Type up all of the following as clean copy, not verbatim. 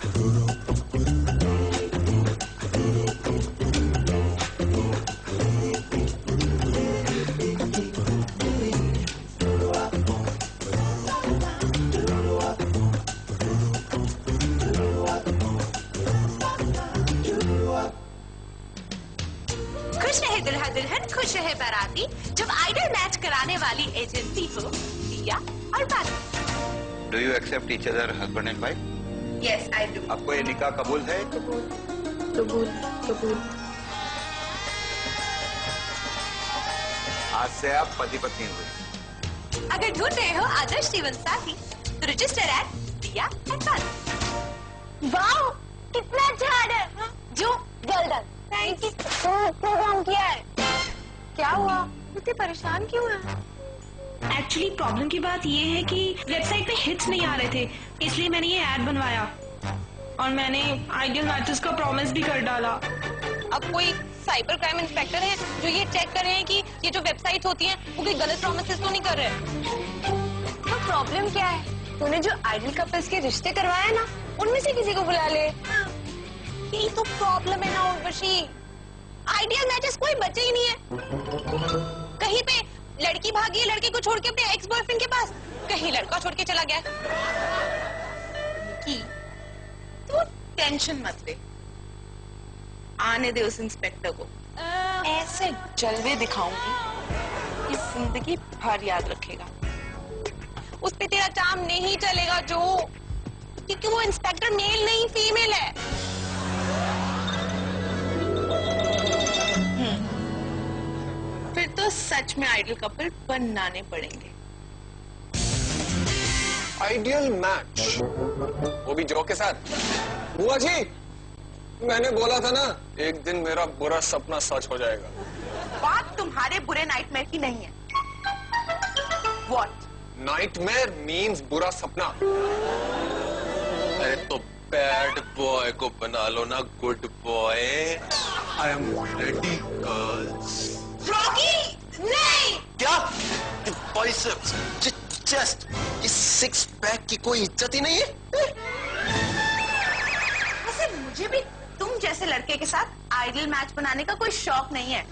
खुश रहे दुल्हा दुल्हन, खुश रहे बाराती, जब आइडल मैच कराने वाली एजेंसी हो दिया और बाकी। Do you accept each other husband and wife? Yes, I do. आपको ये निकाह कबूल है? कबूल, कबूल, कबूल। आज से आप पति पत्नी हुए। अगर ढूंढ रहे हो आदर्श जीवन साथी, तो रजिस्टर एट दिया एंड बाराती। वाओ, कितना अच्छा है। Jo well done. Thank you. Program किया है। क्या हुआ? इतने परेशान क्यों है? एक्चुअली प्रॉब्लम की बात ये है कि वेबसाइट पे हिट्स नहीं आ रहे थे, इसलिए मैंने ये ऐड बनवाया और मैंने आइडियल मैचेस का प्रॉमिस भी कर डाला। अब कोई साइबर क्राइम इंस्पेक्टर है जो ये चेक कर रहे हैं कि ये जो वेबसाइट होती हैं वो कोई गलत प्रॉमिसेस तो नहीं कर रहे। तो प्रॉब्लम क्या है? तूने जो आइडियल कपल्स के रिश्ते करवाए ना, उनमें से किसी को बुला ले। यही तो प्रॉब्लम है ना उर्वशी, आइडियल मैचेस कोई बचे ही नहीं है। कहीं पे लड़की भागी है लड़के को छोड़ के अपने एक्स बॉयफ्रेंड के पास, कहीं लड़का छोड़ के चला गया। की तू टेंशन मत ले, आने दे उस इंस्पेक्टर को। ऐसे जलवे दिखाऊंगी कि जिंदगी भर याद रखेगा। उस पे तेरा चाम नहीं चलेगा जो, क्योंकि वो इंस्पेक्टर मेल नहीं फीमेल है। फिर तो सच में आइडियल कपल बनाने पड़ेंगे। आइडियल मैच, वो भी जो के साथ। बुआ जी, मैंने बोला था ना एक दिन मेरा बुरा सपना सच हो जाएगा। बात तुम्हारे बुरे नाइटमेयर की नहीं है। What? नाइटमेयर मीन्स बुरा सपना। अरे तो बैड बॉय को बना लो ना good boy. I am ready girls. Rocky नहीं। क्या? बाइसेप्स, चेस्ट, ये सिक्स पैक की कोई इज्जत ही नहीं है। वैसे मुझे भी तुम जैसे लड़के के साथ आइडियल मैच बनाने का कोई शौक नहीं है।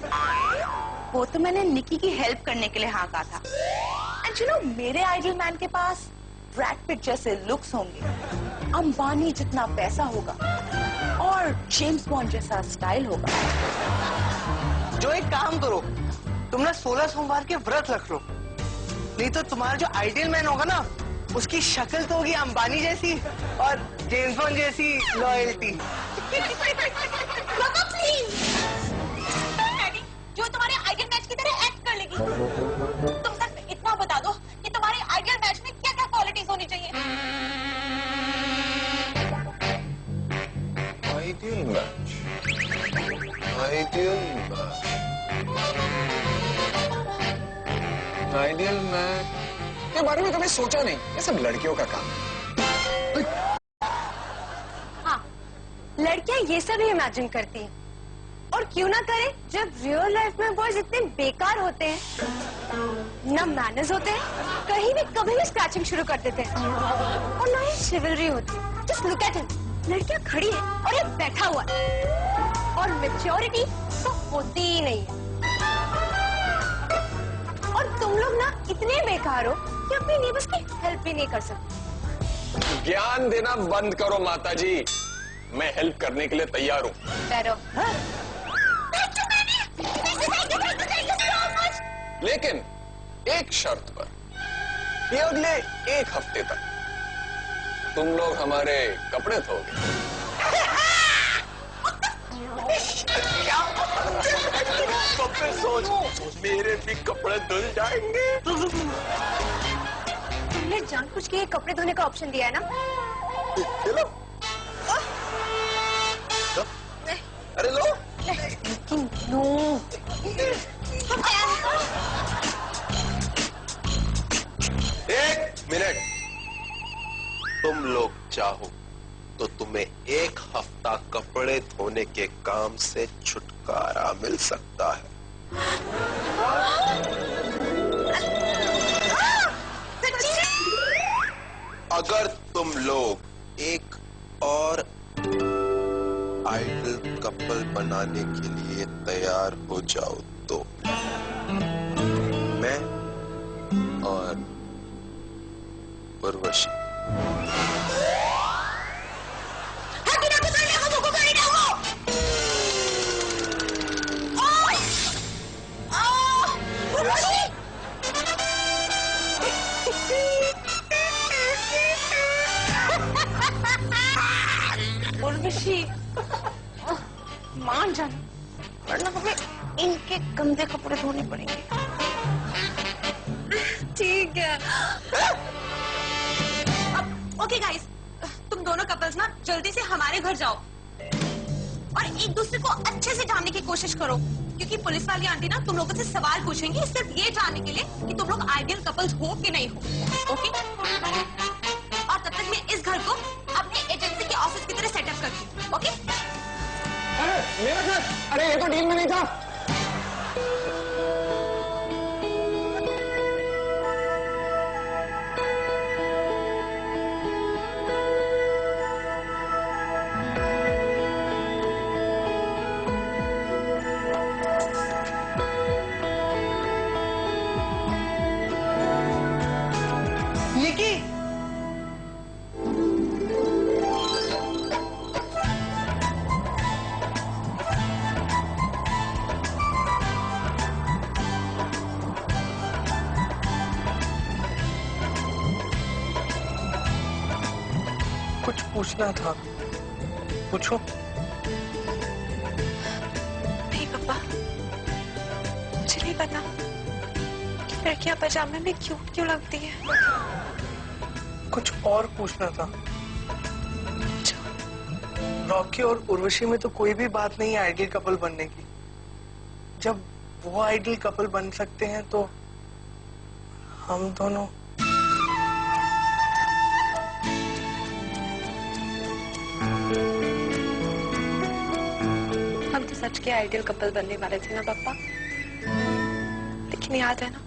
वो तो मैंने निकी की हेल्प करने के लिए हाँ कहा था। एंड यू नो, मेरे आइडियल मैन के पास ब्रैड पिट जैसे लुक्स होंगे, अंबानी जितना पैसा होगा और जेम्स बॉन्ड जैसा स्टाइल होगा। जो एक काम करो, तुम ना 16 सोमवार के व्रत रख लो, नहीं तो तुम्हारा जो आइडियल मैन होगा ना, उसकी शक्ल तो होगी अंबानी जैसी और जेम्स बॉन्ड जैसी लॉयल्टी। जो तुम्हारे आइडियल मैच की तरह एक्ट कर लेगी। तुम सिर्फ इतना बता दो कि तुम्हारे आइडियल मैच में क्या क्या क्वालिटीज होनी चाहिए। Ideal match, ideal match, ideal match के बारे में कभी सोचा नहीं, ये सब लड़कियों का काम है। हाँ, लड़कियां ये सब ही इमेजिन करती हैं। और क्यों ना करे, जब रियल लाइफ में बॉयज इतने बेकार होते हैं, ना मैनर्स होते हैं, कहीं भी कभी भी स्क्रैचिंग शुरू कर देते हैं, और ना ही शिवलरी होती है। जस्ट लुक एट हिम, लड़कियां खड़ी है और ये बैठा हुआ है, और मैच्योरिटी तो होती ही नहीं है। और तुम लोग ना इतने बेकार हो कि अपनी नेबर्स की हेल्प भी नहीं कर सकते। ज्ञान देना बंद करो माताजी, मैं हेल्प करने के लिए तैयार हूँ। बैठो। लेकिन एक शर्त पर, कि अगले एक हफ्ते तक तुम लोग हमारे कपड़े धोगे। कपड़े सोच मेरे भी कपड़े धुल जाएंगे। तुमने जानबूझ के कपड़े धोने का ऑप्शन दिया है ना? लो। अरे लो। लेकिन नो। एक मिनट, तुम लोग चाहो तो तुम्हें एक हफ्ता कपड़े धोने के काम से छुटकारा मिल सकता है। अगर तुम लोग एक और आइडल कपल बनाने के लिए तैयार हो जाओ तो मैं और उर्वशी। उर्वशी मान जाना, वरना हमें इनके गंदे कपड़े धोने पड़ेंगे। ठीक है। ओके गाइस, तुम दोनों कपल्स ना जल्दी से हमारे घर जाओ और एक दूसरे को अच्छे से जानने की कोशिश करो, क्योंकि पुलिस वाली आंटी ना तुम लोगों से सवाल पूछेंगी सिर्फ ये जानने के लिए कि तुम लोग आइडियल कपल्स हो कि नहीं हो। ओके? और तब तक मैं इस घर को अपने एजेंसी के ऑफिस की तरह सेटअप करती हूँ। ओके? अरे मेरा घर, अरे ये तो डील में नहीं था। निकी, कुछ पूछना था, पूछो। नहीं पापा, मुझे नहीं पता कि लड़कियां पजामे में क्यूट क्यों लगती है। कुछ और पूछना था। रॉकी और उर्वशी में तो कोई भी बात नहीं है आइडियल कपल बनने की। जब वो आइडियल कपल बन सकते हैं तो हम दोनों। हम तो सच के आइडियल कपल बनने वाले थे ना पापा, लेकिन याद है ना,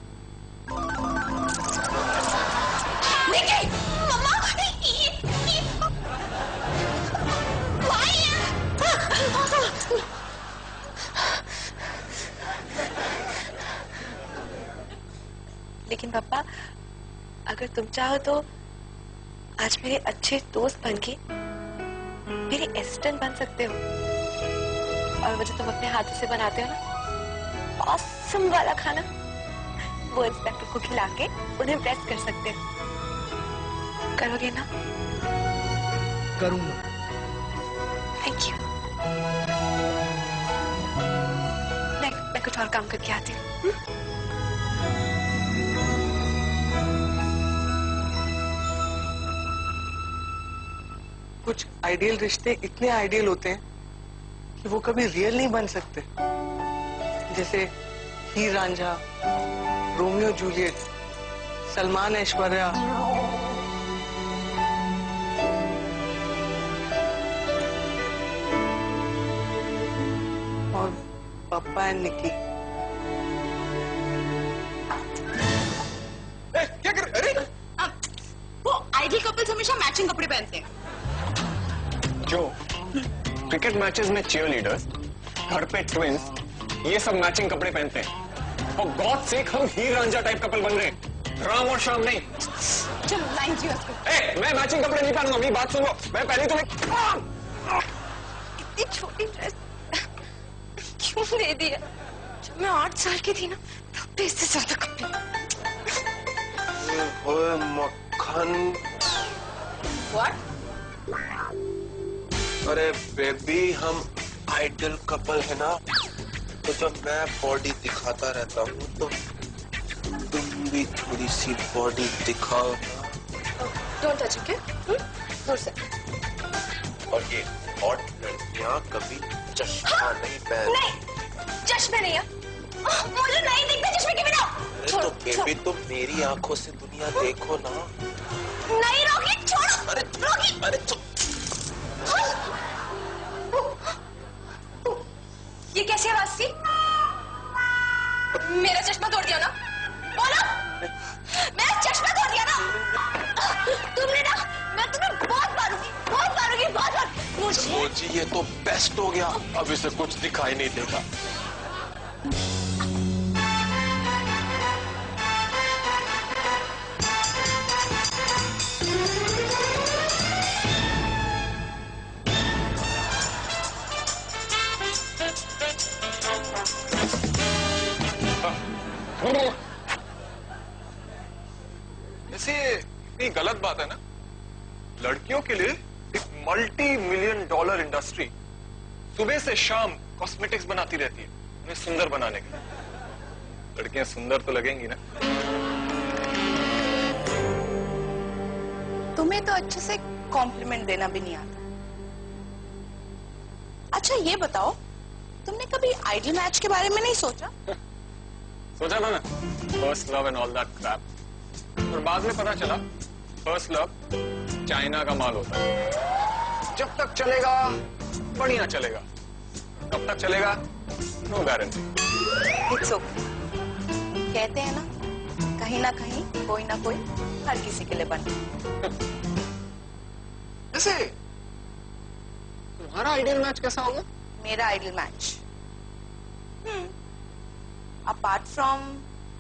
लेकिन पापा अगर तुम चाहो तो आज मेरे अच्छे दोस्त बन के मेरे असिस्टेंट बन सकते हो, और वो जो तुम अपने हाथों से बनाते हो ना ऑसम वाला खाना, वो इंस्पेक्टर को खिला के उन्हें इम्प्रेस कर सकते हो। करोगे ना? करूंगा। Thank you. मैं कुछ और काम करके आती हूँ। कुछ आइडियल रिश्ते इतने आइडियल होते हैं कि वो कभी रियल नहीं बन सकते। जैसे हीर रांझा, रोमियो जूलियट, सलमान ऐश्वर्या। और पापा एंड निकी। क्या कर? अरे वो आइडियल कपल्स हमेशा मैचिंग कपड़े पहनते हैं। जो क्रिकेट मैचेस में चीयर लीडर्स, घर पे ट्विंस, ये सब मैचिंग कपड़े पहनते हैं। और गॉड सेक हम हीर रांझा टाइप कपल बन रहे हैं, राम और श्याम नहीं। चलो लाइन जी उसको। मैं मैचिंग कपड़े नहीं पहनूंगा, मेरी बात सुनो। मैं पहले तुम्हें इतनी छोटी ड्रेस क्यों दे दिया? जब मैं 8 साल की थी ना, तब भी इससे ज्यादा कपड़े। ओए मक्खन। What? अरे बेबी, हम आइडियल कपल है ना, तो जब मैं बॉडी दिखाता रहता हूँ तो तुम भी थोड़ी सी बॉडी दिखाओ। Don't touch, okay? दूर से। और ये हॉट लड़कियाँ कभी चश्मा नहीं पहनती। नहीं, चश्मे नहीं है। मुझे नहीं दिखते चश्मे के बिना। अरे तो बेबी, तुम मेरी आंखों से दुनिया देखो ना। नहीं रॉकी, छोड़ो। अरे रॉकी, अरे तो ये कैसी आवाज थी? मेरा चश्मा तोड़ दिया ना? बोलो, मेरा चश्मा तोड़ दिया ना? तुमने ना, मैं तुम्हें बहुत मारूंगी, बहुत मारूंगी, बहुत जी ये तो बेस्ट हो गया, अब इसे कुछ दिखाई नहीं देगा। ऐसे इतनी गलत बात है ना, लड़कियों के लिए एक $multi-million इंडस्ट्री सुबह से शाम कॉस्मेटिक्स बनाती रहती है उन्हें सुंदर बनाने के लिए। लड़कियां सुंदर तो लगेंगी ना। तुम्हें तो अच्छे से कॉम्प्लीमेंट देना भी नहीं आता। अच्छा ये बताओ, तुमने कभी आइडल मैच के बारे में नहीं सोचा? सोचा था ना, first love and all that Krebs, और बाद में पता चला फर्स्ट लव चाइना का माल होता है। जब तक चलेगा बढ़िया चलेगा, कब तक चलेगा नो गारंटी। It's okay. कहते हैं ना कहीं कोई ना कोई हर किसी के लिए बने। जैसे तुम्हारा आइडियल मैच कैसा होगा? मेरा ideal match apart from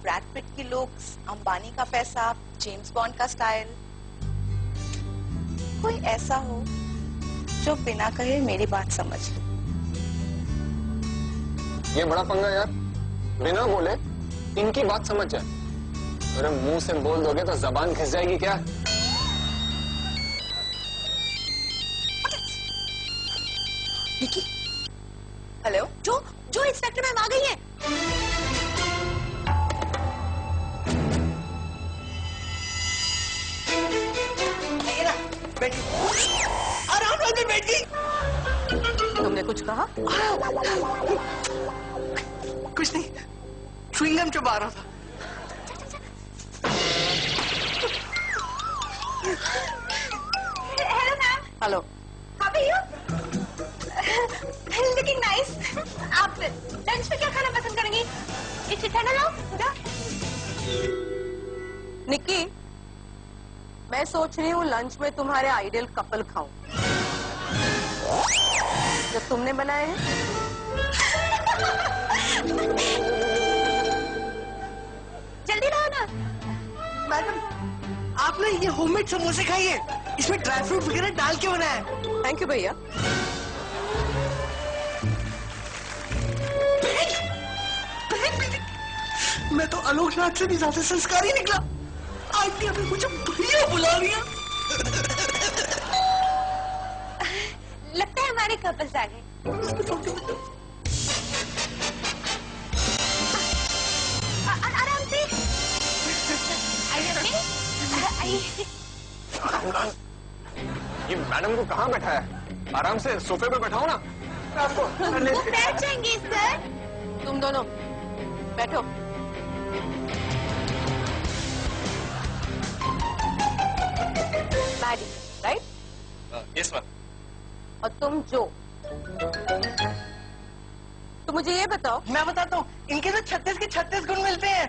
Brad Pitt की लुक्स, अंबानी का पैसा, जेम्स बॉन्ड का स्टाइल, कोई ऐसा हो जो बिना कहे मेरी बात समझ ले। ये बड़ा पंगा यार, बिना बोले इनकी बात समझ जाए। अरे मुंह से बोल दोगे तो जबान घिस जाएगी क्या? निकी, हेलो, जो इंस्पेक्टर मैम आ गई है। बैठी, आराम से बैठी। तुमने कुछ कहा? कुछ नहीं, च्युइंगम चबा रहा था। Hello ma'am. Hello. How are you? Looking nice. आप लंच में क्या खाना पसंद करेंगी? इसे ठंडा लाओ। निकी, मैं सोच रही हूँ लंच में तुम्हारे आइडियल कपल खाऊं जो तुमने बनाए हैं। जल्दी लाओ ना। मैडम, आपने ये होममेड समोसे खाइए, इसमें ड्राई फ्रूट वगैरह डाल के बनाया है। थैंक यू भैया। मैं तो आलोकनाथ से भी ज्यादा संस्कारी निकला। आंटी अभी मुझे भैया बुला लिया। लगता है हमारे कपल्स आ गए। आराम से आइए। ये मैडम को कहाँ बैठा है? आराम से सोफे पे बैठाओ ना। आपको वो बैठ जाएंगे सर। तुम दोनों बैठो। Maddy, right? Yes ma'am. और तुम जो, तो मुझे ये बताओ। मैं बताता हूँ, इनके तो 36 के 36 गुण मिलते हैं।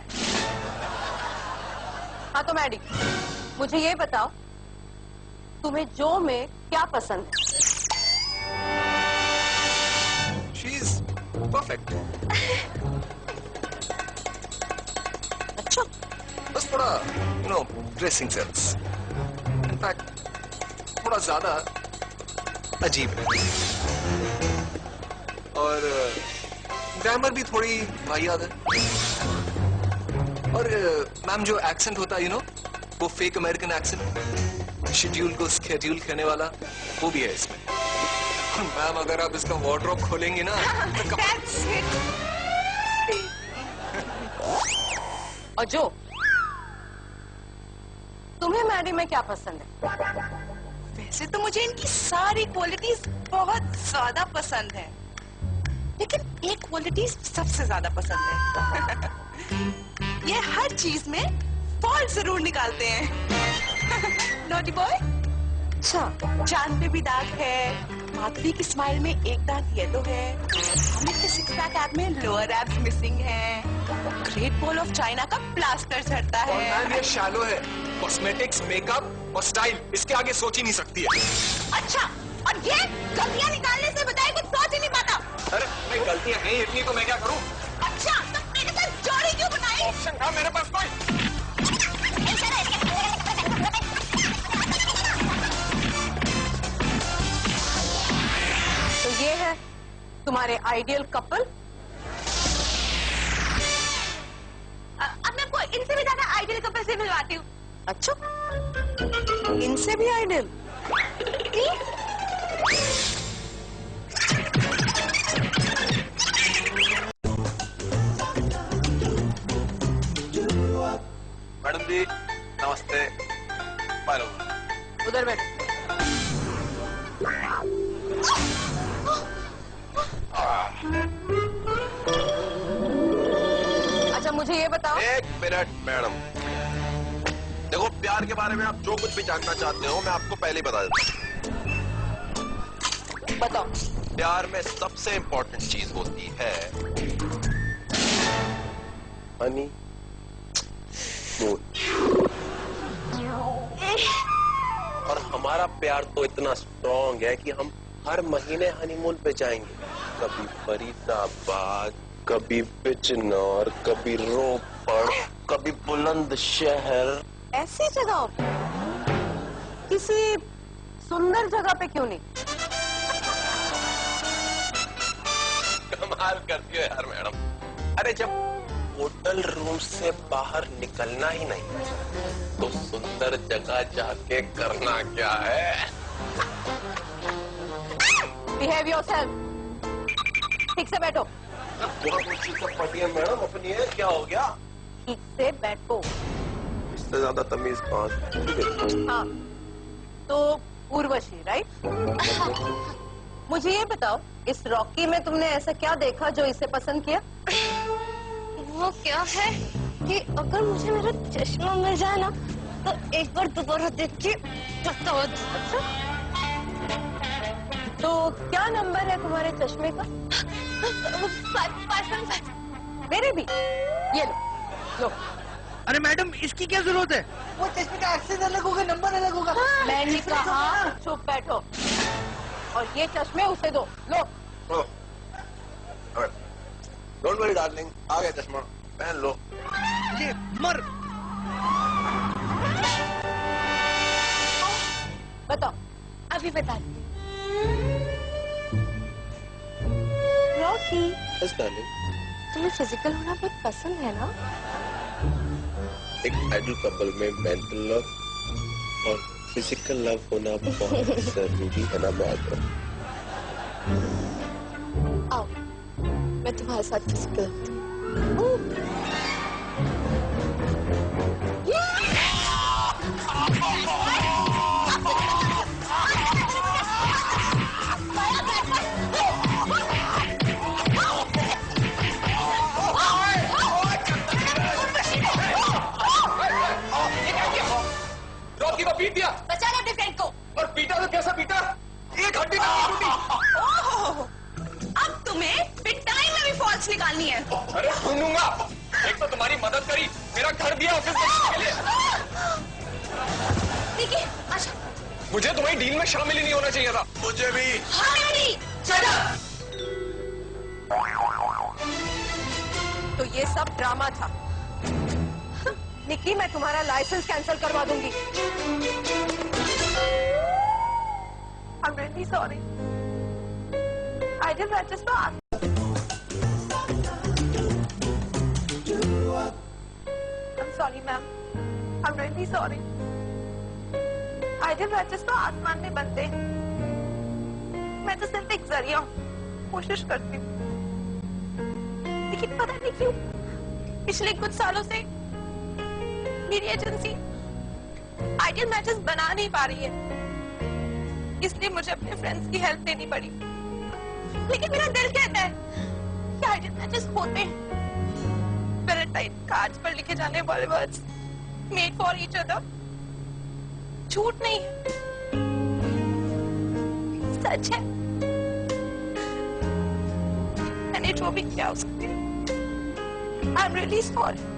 हाँ तो मैडी, मुझे ये बताओ तुम्हें जो में क्या पसंद है? She is perfect. अच्छा, बस थोड़ा ड्रेसिंग सेंस इनफैक्ट थोड़ा ज्यादा अजीब है, और ग्रामर भी थोड़ी वाहियात है, और मैम जो एक्सेंट होता है वो फेक अमेरिकन एक्सेंट, शेड्यूल को स्केड्यूल करने वाला, वो भी है इसमें। मैम अगर आप इसका वार्डरोब खोलेंगी ना तो और जो तुम्हें मैडी में क्या पसंद है? वैसे तो मुझे इनकी सारी क्वालिटीज बहुत ज्यादा पसंद है, लेकिन एक क्वालिटी सबसे ज्यादा पसंद है। ये हर चीज में फॉल्ट जरूर निकालते हैं। Naughty boy. अच्छा, चांद पे भी दाग है, माधुरी की स्माइल में एक दाग येलो है, अमित के सिक्स पैक एब में लोअर एब्स मिसिंग है, ग्रेट वॉल ऑफ चाइना का प्लास्टर झड़ता और है। मैम ये शैलो है, कॉस्मेटिक्स, मेकअप और स्टाइल इसके आगे सोच ही नहीं सकती है। अच्छा, और ये गलतियां निकालने पत्तियां हैं इतनी, तो मैं क्या करूं? अच्छा तो मेरे साथ जोड़ी क्यों बनाई? ऑप्शन था मेरे पास कोई? तो ये है तुम्हारे आइडियल कपल। अब मैं आपको इनसे भी ज्यादा आइडियल कपल से मिलवाती हूँ। अच्छा, इनसे भी आइडियल? मैडम जी नमस्ते। हेलो। उधर बैठ। अच्छा मुझे ये बताओ। एक मिनट मैडम, देखो प्यार के बारे में आप जो कुछ भी जानना चाहते हो मैं आपको पहले ही बता देता हूँ। बताओ। प्यार में सबसे इंपॉर्टेंट चीज होती है हनी मून। और हमारा प्यार तो इतना स्ट्रॉन्ग है कि हम हर महीने हनीमून पे जाएंगे। कभी फरीदाबाद, कभी बिजनौर, कभी रोपड़, कभी बुलंदशहर। ऐसी जगह किसी सुंदर जगह पे क्यों नहीं? कमाल करती हो यार मैडम। अरे जब होटल रूम से बाहर निकलना ही नहीं तो सुंदर जगह जाके करना क्या है? Behave yourself. ठीक से बैठो। पटिया मैडम अपनी है, क्या हो गया? ठीक से बैठो। इससे ज्यादा तमीज कहाँ? हाँ तो उर्वशी राइट? मुझे ये बताओ इस रॉकी में तुमने ऐसा क्या देखा जो इसे पसंद किया? वो क्या है कि अगर मुझे मेरा चश्मा मिल जाए ना तो एक बार दोबारा देख के बता दो। अच्छा? तो क्या नंबर है तुम्हारे चश्मे का? 515। मेरे भी। ये लो लो। अरे मैडम इसकी क्या जरूरत है? वो चश्मे का एक्सेस अलग होगा, नंबर अलग होगा। मैंने कहा चुप बैठो और ये चश्मे उसे दो। लो। डोंट वरी डार्लिंग, आ गया चश्मा, पहन लो। ये मर। बताओ। अभी बता दी। Rocky yes darling. तुम्हें फिजिकल होना बहुत पसंद है ना? एक आइडल कपल में मेंटल लव और फिजिकल लव होना बहुत जरूरी है ना मैडम? आओ मैं तुम्हारे साथ फिजिकल रॉकी को पीट दिया। बचाना अपने फ्रेंड को। और पीटा तो कैसा पीटा? एक हड्डी तक नहीं टूटी। अब तुम्हें पिटाई में भी फॉल्स निकालनी है। अरे सुनूंगा। एक तो तुम्हारी मदद करी, मेरा घर दिया ऑफिस में के लिए। ठीक है अच्छा। मुझे तुम्हारी डील में शामिल ही नहीं होना चाहिए था। मुझे भी। हमें भी। चलो। तो ये सब ड्रामा था। निकी मैं तुम्हारा लाइसेंस कैंसिल करवा दूंगी। I'm really sorry. I didn't register. I'm sorry, ma'am. I'm really sorry. I didn't register. आसमान में बनते। मैं तो सिर्फ एक जरिया हूँ, कोशिश करती हूँ। लेकिन पता नहीं क्यों पिछले कुछ सालों से मेरी एजेंसी आइडियल मैचेस बना नहीं पा रही है, इसलिए मुझे अपने फ्रेंड्स की हेल्प लेनी पड़ी। लेकिन मेरा दिल कहता है कि आइडियल मैचेस होते हैं। वैलेंटाइन कार्ड्स पर लिखे जाने वाले words made for each other झूठ नहीं है, सच है। मैंने जो भी किया उसके लिए आई एम रियली सॉरी।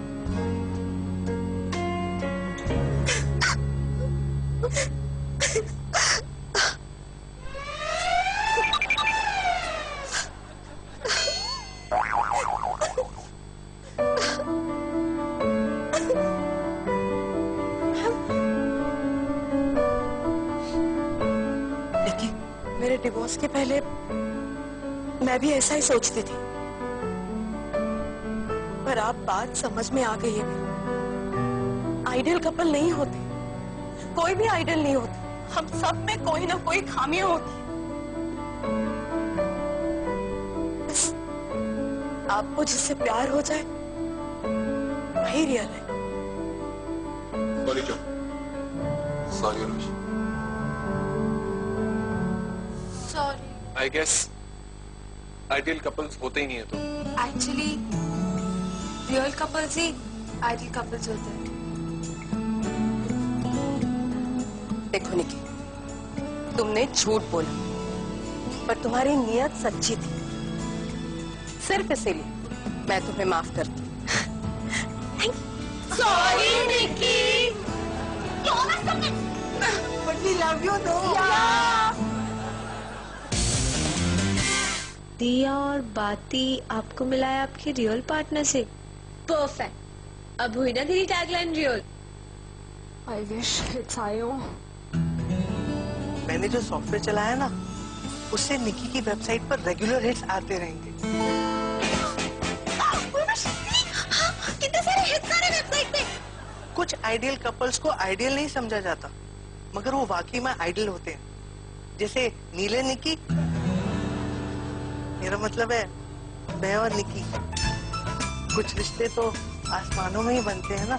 मेरे डिवोर्स के पहले मैं भी ऐसा ही सोचती थी, पर अब बात समझ में आ गई है। आइडियल कपल नहीं होते, कोई भी आइडियल नहीं होता। हम सब में कोई ना कोई खामियां होती हैं। बस आपको जिससे प्यार हो जाए वही रियल है। Sorry Jo, sorry Urvashi. Sorry. I guess ideal couples होते ही नहीं है तो। एक्चुअली रियल कपल्स ही आइडियल कपल्स होते हैं। देखो निकी, तुमने झूठ बोला, पर तुम्हारी नियत सच्ची थी। सिर्फ इसीलिए मैं तुम्हें माफ करती हूँ। Sorry Nikki. But we love you though. दिया और बाती आपको मिला है आपकी रियल पार्टनर से। परफेक्ट। अब हुई ना तेरी tagline real. I wish it's आयो। मैंने जो सॉफ्टवेयर चलाया ना, उससे निकी की वेबसाइट पर रेगुलर हिट्स आते रहेंगे। कितने सारे हिट्स आ रहे वेबसाइट पे। कुछ आइडियल कपल्स को आइडियल नहीं समझा जाता, मगर वो वाकई में आइडियल होते हैं। जैसे नीले निकी, मेरा मतलब है मैं और निकी। कुछ रिश्ते तो आसमानों में ही बनते हैं ना।